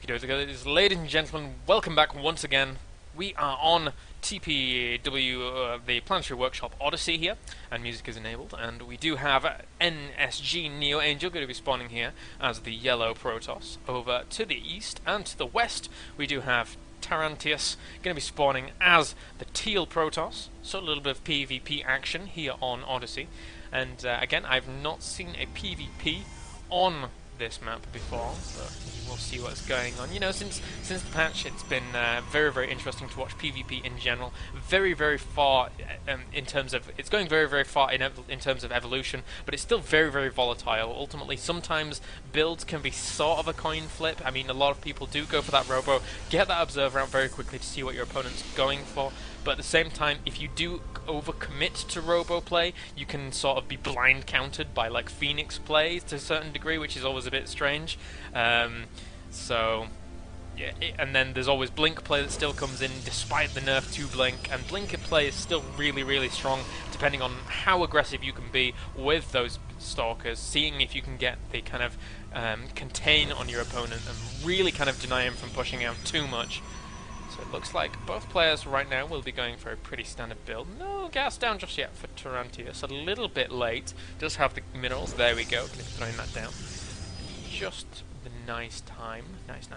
Ladies and gentlemen, welcome back once again. We are on TPW, the Planetary Workshop Odyssey here, and music is enabled, and we do have nSgNeOAnGeL going to be spawning here as the yellow Protoss. Over to the east and to the west, we do have tarrantius going to be spawning as the teal Protoss, so a little bit of PvP action here on Odyssey. And again, I've not seen a PvP on this map before, but we'll see what's going on. You know, since the patch, it's been very interesting to watch PvP in general. Very far in terms of it's going very far in terms of evolution, but it's still very volatile. Ultimately, sometimes builds can be sort of a coin flip. I mean, a lot of people do go for that robo, get that observer out very quickly to see what your opponent's going for. But at the same time, if you do overcommit to robo play, you can sort of be blind countered by like Phoenix plays to a certain degree, which is always a bit strange. So yeah, and then there's always blink play that still comes in despite the nerf to blink, and blink play is still really strong depending on how aggressive you can be with those stalkers, seeing if you can get the kind of contain on your opponent and really kind of deny him from pushing out too much. So it looks like both players right now will be going for a pretty standard build. No gas down just yet for tarrantius, a little bit late. Does have the minerals, there we go, throwing that down. Just the nice time, nice.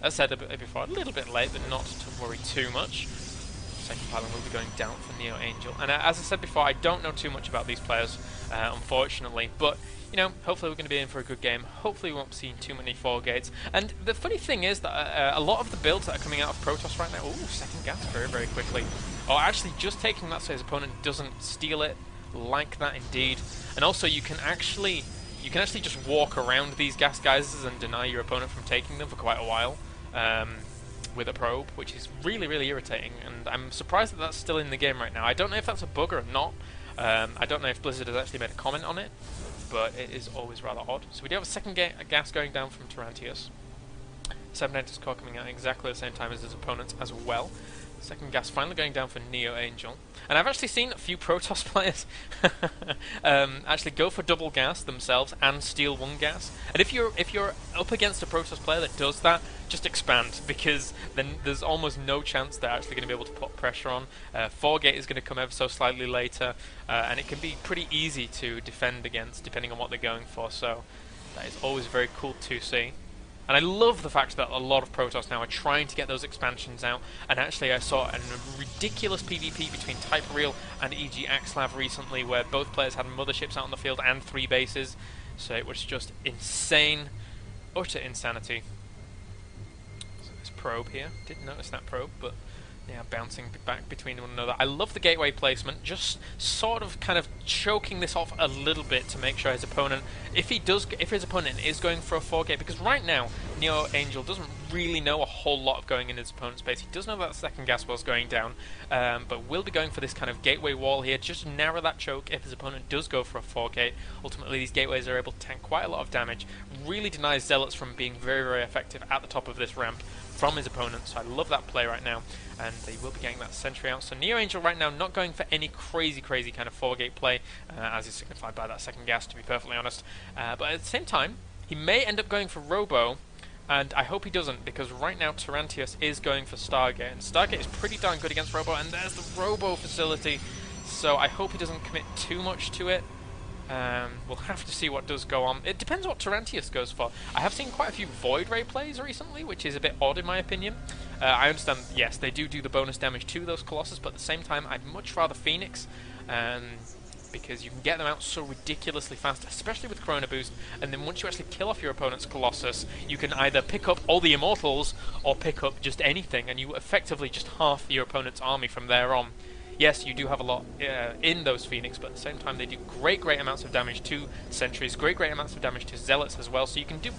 As I said a bit before, a little bit late, but not to worry too much. Second pylon will be going down for nSgNeOAnGeL. And as I said before, I don't know too much about these players, unfortunately, but you know, hopefully we're going to be in for a good game. Hopefully we won't see too many 4 gates. And the funny thing is that a lot of the builds that are coming out of Protoss right now, ooh, second gas very quickly, are actually just taking that so his opponent doesn't steal it, like that indeed. And also you can actually just walk around these gas geysers and deny your opponent from taking them for quite a while with a probe, which is really irritating. And I'm surprised that that's still in the game right now. I don't know if that's a bug or not. I don't know if Blizzard has actually made a comment on it, but it is always rather odd. So we do have a second gas going down from tarrantius. 790's core coming out exactly the same time as his opponents as well. Second gas finally going down for nSgNeOAnGeL. And I've actually seen a few Protoss players actually go for double gas themselves and steal one gas. And if you're up against a Protoss player that does that, just expand, because then there's almost no chance they're actually going to be able to put pressure on. 4-gate is going to come ever so slightly later, and it can be pretty easy to defend against depending on what they're going for. So that is always very cool to see. And I love the fact that a lot of Protoss now are trying to get those expansions out. And actually I saw a ridiculous PvP between Type-Real and EG Axlav recently, where both players had motherships out on the field and 3 bases. So it was just insane, utter insanity. So this probe here, didn't notice that probe, but yeah, bouncing back between one another. I love the gateway placement, just sort of kind of choking this off a little bit to make sure his opponent, if his opponent is going for a 4-gate, because right now nSgNeOAnGeL doesn't really know a whole lot of going in his opponent's base. He does know that second gas was going down, but will be going for this kind of gateway wall here, just to narrow that choke if his opponent does go for a 4-gate. Ultimately, these gateways are able to tank quite a lot of damage, really denies Zealots from being very effective at the top of this ramp from his opponent, so I love that play right now, and he will be getting that sentry out. So nSgNeOAnGeL right now not going for any crazy kind of 4-gate play, as is signified by that second gas, to be perfectly honest. But at the same time, he may end up going for Robo, and I hope he doesn't, because right now tarrantius is going for Stargate, and Stargate is pretty darn good against Robo, and there's the Robo facility, so I hope he doesn't commit too much to it. We'll have to see what does go on. It depends what tarrantius goes for. I have seen quite a few Void Ray plays recently, which is a bit odd in my opinion. I understand, yes, they do the bonus damage to those Colossus, but at the same time, I'd much rather Phoenix, because you can get them out so ridiculously fast, especially with Chrono Boost, and then once you actually kill off your opponent's Colossus, you can either pick up all the Immortals, or pick up just anything, and you effectively just half your opponent's army from there on. Yes, you do have a lot in those Phoenix, but at the same time they do great amounts of damage to sentries, great amounts of damage to Zealots as well, so you can do,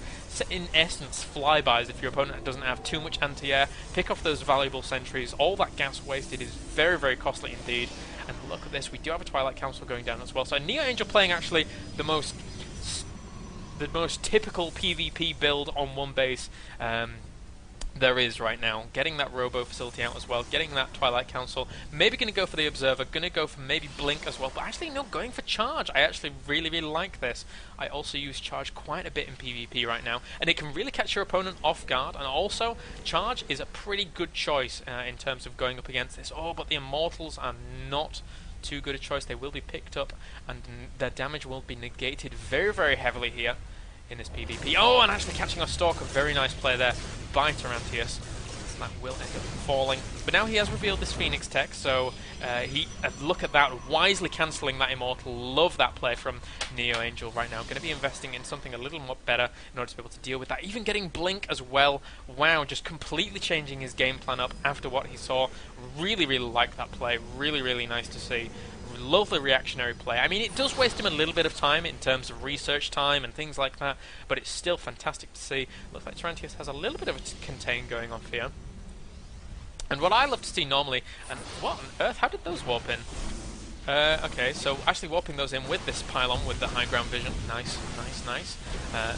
in essence, flybys if your opponent doesn't have too much anti-air, pick off those valuable sentries. All that gas wasted is very costly indeed. And look at this, we do have a Twilight Council going down as well, so nSgNeOAnGeL playing actually the most typical PvP build on one base. there is right now. Getting that Robo facility out as well, getting that Twilight Council, maybe going to go for the Observer, going to go for maybe Blink as well, but actually no, going for Charge. I actually really, really like this. I also use Charge quite a bit in PvP right now, and it can really catch your opponent off guard, and also Charge is a pretty good choice in terms of going up against this. Oh, but the Immortals are not too good a choice. They will be picked up, and their damage will be negated very, very heavily here in this PvP. Oh, and actually catching a Stalker, very nice play there by tarrantius. So that will end up falling. But now he has revealed this Phoenix tech, so look at that, wisely cancelling that Immortal. Love that play from nSgNeOAnGeL right now. Going to be investing in something a little more better in order to be able to deal with that. Even getting Blink as well. Wow, just completely changing his game plan up after what he saw. Really, really like that play. Really, really nice to see. Lovely reactionary play. I mean, it does waste him a little bit of time in terms of research time and things like that, but it's still fantastic to see. Looks like tarrantius has a little bit of a contain going on here. And what I love to see normally, and what on earth, how did those warp in? Okay, so actually warping those in with this pylon with the high ground vision. Nice, nice, nice.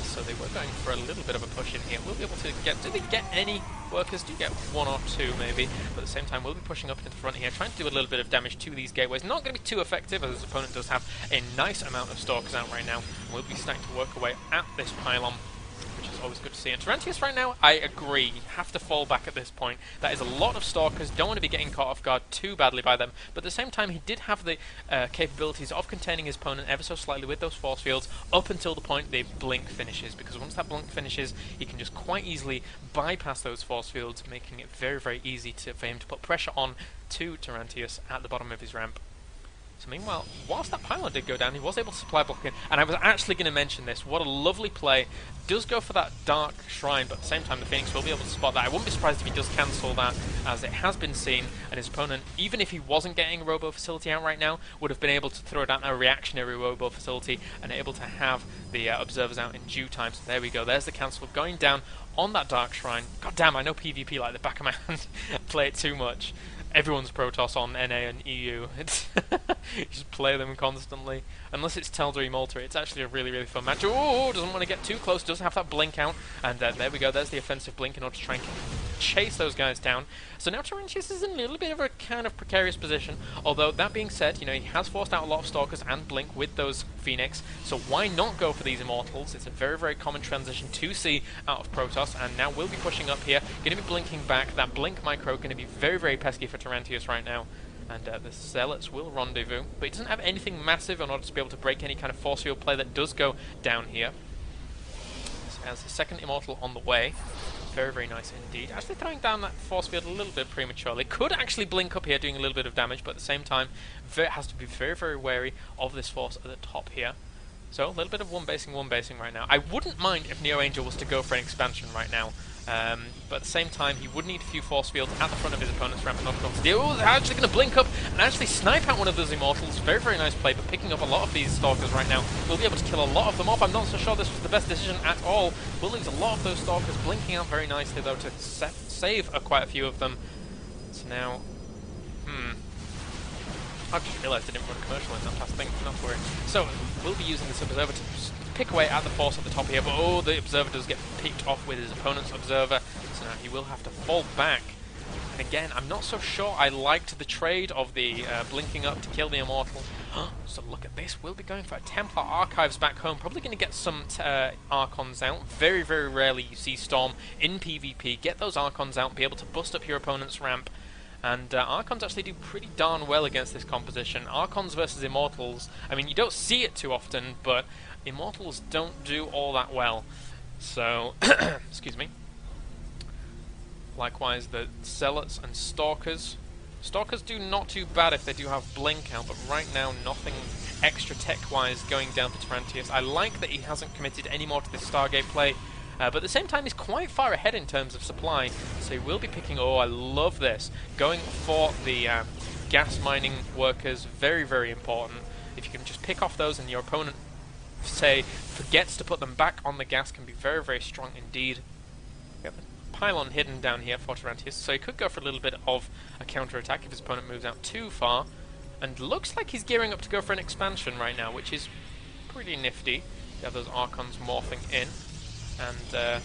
So they were going for a little bit of a push in here. We'll be able to get, do they get any workers? Do get one or two maybe, but at the same time we'll be pushing up into the front here, trying to do a little bit of damage to these gateways. Not going to be too effective, as his opponent does have a nice amount of stalkers out right now. We'll be starting to work away at this pylon, which is always good to see. And tarrantius right now, I agree, you have to fall back at this point. That is a lot of stalkers, don't want to be getting caught off guard too badly by them, but at the same time he did have the capabilities of containing his opponent ever so slightly with those force fields up until the point the Blink finishes, because once that Blink finishes he can just quite easily bypass those force fields, making it very, very easy for him to put pressure on to tarrantius at the bottom of his ramp. So meanwhile, whilst that pylon did go down, he was able to supply blocking, and I was actually going to mention this. What a lovely play. Does go for that Dark Shrine, but at the same time the Phoenix will be able to spot that. I wouldn't be surprised if he does cancel that, as it has been seen, and his opponent, even if he wasn't getting a Robo facility out right now, would have been able to throw down a reactionary Robo facility and able to have the observers out in due time. So there we go, there's the cancel going down on that Dark Shrine. God damn, I know PvP like the back of my hand. Play it too much. Everyone's Protoss on NA and EU. It's you just play them constantly. Unless it's Teldry Malta, it's actually a really, really fun match. Oh, doesn't want to get too close, doesn't have that blink out. And there we go, there's the offensive blink in order to try and chase those guys down. So now tarrantius is in a little bit of a kind of precarious position. Although, that being said, you know, he has forced out a lot of Stalkers and Blink with those Phoenix. So why not go for these Immortals? It's a very, very common transition to see out of Protoss. And now we'll be pushing up here. Going to be blinking back. That Blink micro going to be very, very pesky for tarrantius right now. And the Zealots will rendezvous. But he doesn't have anything massive in order to be able to break any kind of force field play that does go down here. So as the second Immortal on the way. Very, very nice indeed. Actually throwing down that force field a little bit prematurely. Could actually blink up here, doing a little bit of damage, but at the same time, has to be very, very wary of this force at the top here. So, a little bit of one basing right now. I wouldn't mind if nSgNeOAnGeL was to go for an expansion right now. But at the same time, he would need a few force fields at the front of his opponent's ramp in order to be able to deal. Oh, they're actually going to blink up and actually snipe out one of those Immortals. Very, very nice play, but picking up a lot of these Stalkers right now. We'll be able to kill a lot of them off. I'm not so sure this was the best decision at all. We'll lose a lot of those Stalkers, blinking out very nicely, though, to save quite a few of them. So now... I've just realised I didn't run a commercial in that last thing, not to worry. So, we'll be using this Observer to pick away at the force at the top here, but oh, the Observer does get picked off with his opponent's Observer, so now he will have to fall back. And again, I'm not so sure I liked the trade of the blinking up to kill the Immortal. So look at this, we'll be going for a Templar Archives back home, probably going to get some Archons out. Very, very rarely you see Storm in PvP. Get those Archons out, be able to bust up your opponent's ramp. And Archons actually do pretty darn well against this composition. Archons versus Immortals, I mean, you don't see it too often, but Immortals don't do all that well. So, excuse me. Likewise, the Zealots and Stalkers. Stalkers do not too bad if they do have Blink out, but right now, nothing extra tech-wise going down for tarrantius. I like that he hasn't committed any more to this Stargate play. But at the same time, he's quite far ahead in terms of supply, so he will be picking... Oh, I love this. Going for the gas mining workers, very, very important. If you can just pick off those and your opponent, say, forgets to put them back on the gas, can be very, very strong indeed. We have a pylon hidden down here for tarrantius, so he could go for a little bit of a counter-attack if his opponent moves out too far. And looks like he's gearing up to go for an expansion right now, which is pretty nifty. You have those Archons morphing in. And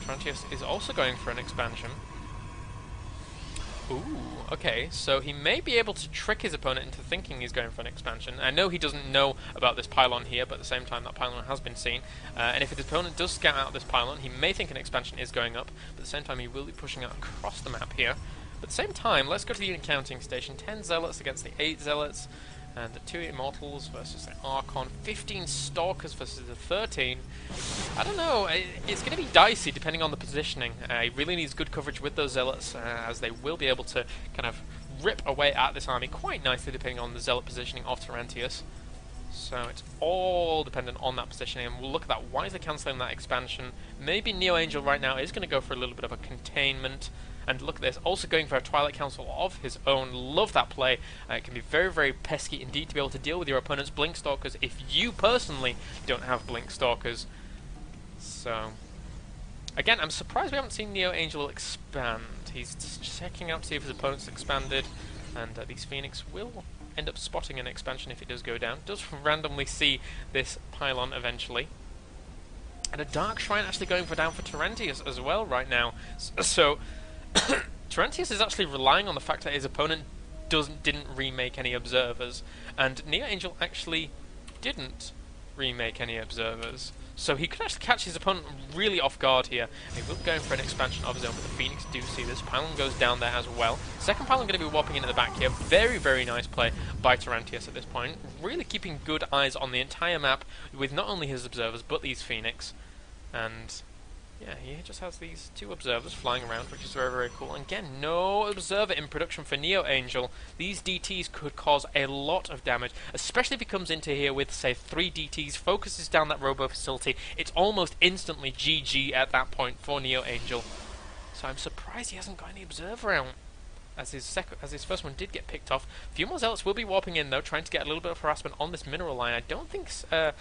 tarrantius is also going for an expansion. Ooh, okay, so he may be able to trick his opponent into thinking he's going for an expansion. I know he doesn't know about this pylon here, but at the same time that pylon has been seen. And if his opponent does scout out this pylon, he may think an expansion is going up, but at the same time he will be pushing out across the map here. But at the same time, let's go to the unit counting station. 10 Zealots against the 8 Zealots, and the 2 Immortals versus the Archon, 15 Stalkers versus the 13. I don't know, it's going to be dicey depending on the positioning. He really needs good coverage with those Zealots, as they will be able to kind of rip away at this army quite nicely depending on the Zealot positioning of tarrantius. So it's all dependent on that positioning, and we'll look at that wisely cancelling that expansion. Maybe nSgNeOAnGeL right now is going to go for a little bit of a containment. And look at this, also going for a Twilight Council of his own. Love that play. It can be very, very pesky indeed to be able to deal with your opponent's Blink Stalkers if you personally don't have Blink Stalkers. So, again, I'm surprised we haven't seen nSgNeOAnGeL expand. He's just checking out to see if his opponent's expanded, and these Phoenix will end up spotting an expansion if it does go down. Does randomly see this pylon eventually. And a Dark Shrine actually going for down for tarrantius as well right now. So tarrantius is actually relying on the fact that his opponent didn't remake any observers, and nSgNeOAnGeL actually didn't remake any observers. So he could actually catch his opponent really off guard here. He will be going for an expansion of his own, but the Phoenix do see this. Pylon goes down there as well. Second pylon going to be warping into the back here. Very, very nice play by tarrantius at this point. Really keeping good eyes on the entire map with not only his observers, but these Phoenix. And yeah, he just has these 2 observers flying around, which is very, very cool. And again, no observer in production for nSgNeOAnGeL. These DTs could cause a lot of damage, especially if he comes into here with, say, 3 DTs, focuses down that robo facility. It's almost instantly GG at that point for nSgNeOAnGeL. So I'm surprised he hasn't got any observer out, as his first one did get picked off. A few more Zealots will be warping in, though, trying to get a little bit of harassment on this mineral line. I don't think Mr.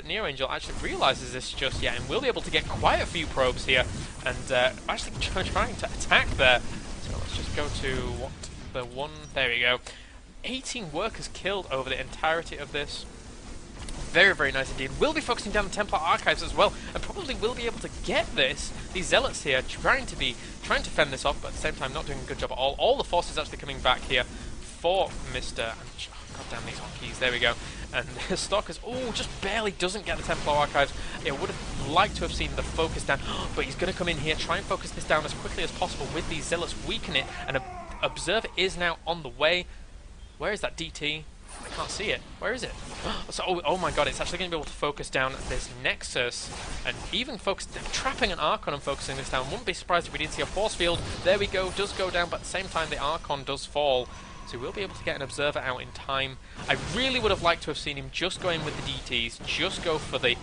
nSgNeOAnGeL actually realises this just yet, and will be able to get quite a few probes here, and actually trying to attack there. So let's just go to there we go. 18 workers killed over the entirety of this. Very, very nice indeed. Will be focusing down the Templar Archives as well, and probably will be able to get this. These Zealots here trying to fend this off, but at the same time not doing a good job at all. All the forces actually coming back here for Mr. God damn these hotkeys. There we go. And Stalkers, just barely doesn't get the Templar Archives. I would have liked to have seen the focus down, but he's going to come in here, try and focus this down as quickly as possible with these Zealots, weaken it, and Observer is now on the way. Where is that DT? I can't see it. Where is it? So, oh my god, it's actually going to be able to focus down this Nexus, and even trapping an Archon and focusing this down. Wouldn't be surprised if we did see a force field. There we go, does go down, but at the same time the Archon does fall. So we'll be able to get an Observer out in time. I really would have liked to have seen him just go in with the DTs, just go for the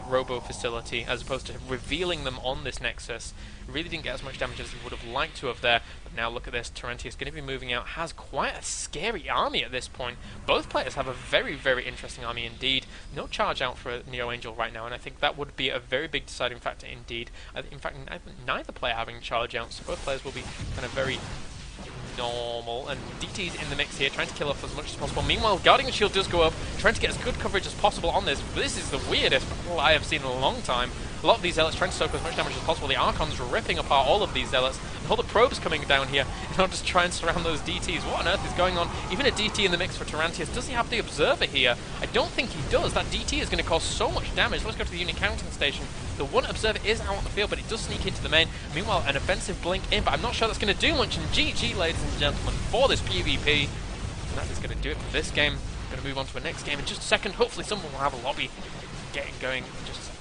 Robo facility, as opposed to revealing them on this Nexus. Really didn't get as much damage as he would have liked to have there, but now look at this. tarrantius going to be moving out, has quite a scary army at this point. Both players have a very, very interesting army indeed. No charge out for nSgNeOAnGeL right now, and I think that would be a very big deciding factor indeed. In fact, neither player having charge out, so both players will be kind of very normal, and DT's in the mix here, trying to kill off as much as possible. Meanwhile, Guardian Shield does go up, trying to get as good coverage as possible on this. This is the weirdest battle I have seen in a long time. A lot of these Zealots trying to soak as much damage as possible. The Archon's ripping apart all of these Zealots, and all the probes coming down here in order to try and surround those DTs. What on earth is going on? Even a DT in the mix for tarrantius. Does he have the Observer here? I don't think he does. That DT is going to cause so much damage. Let's go to the unit counting station. The one Observer is out on the field, but it does sneak into the main. Meanwhile, an offensive blink in, but I'm not sure that's going to do much. And GG, ladies and gentlemen, for this PvP. And that is going to do it for this game. Going to move on to the next game in just a second. Hopefully someone will have a lobby getting going in just a second.